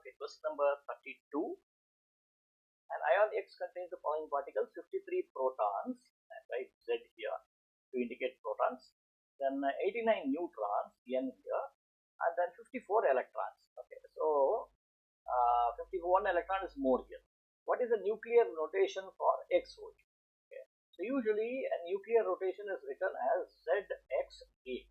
Okay, question number 32. An ion X contains the following particles: 53 protons, and write Z here to indicate protons, then 89 neutrons, N here, and then 54 electrons. Okay, so 51 electron is more here. What is the nuclear notation for X over here? Okay, so usually a nuclear rotation is written as ZXA.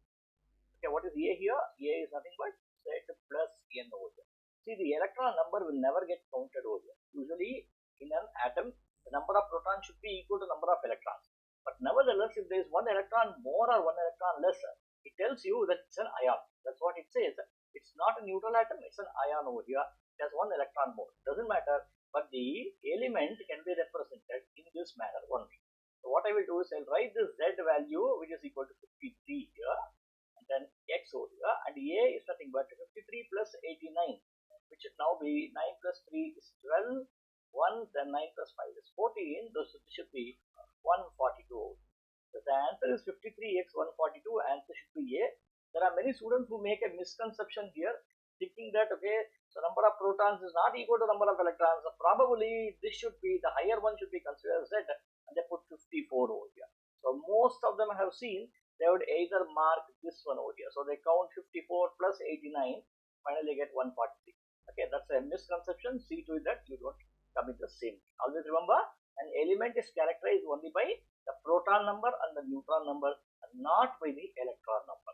Okay, what is A here? A is nothing but Z plus N over here. See, the electron number will never get counted over here. Usually in an atom, the number of protons should be equal to number of electrons. But nevertheless, if there is one electron more or one electron less, it tells you that it's an ion. That's what it says. It's not a neutral atom, it's an ion over here. It has one electron more. Doesn't matter, but the element can be represented in this manner only. So what I will do is I'll write this Z value, which is equal to 53 here, and then X over here, and A is nothing but 53 plus 89, which should now be 9 plus 3 is 12, 1, then 9 plus 5 is 14, those should be 142. So the answer is 53x 142, answer should be A. There are many students who make a misconception here, thinking that, okay, so number of protons is not equal to number of electrons, so probably this should be, the higher one should be considered Z, and they put 54 over here. So most of them I have seen, they would either mark this one over here. So they count 54 plus 89, finally get 143. Okay, that's a misconception. See to it that you don't commit the same. Always remember, an element is characterized only by the proton number and the neutron number, and not by the electron number.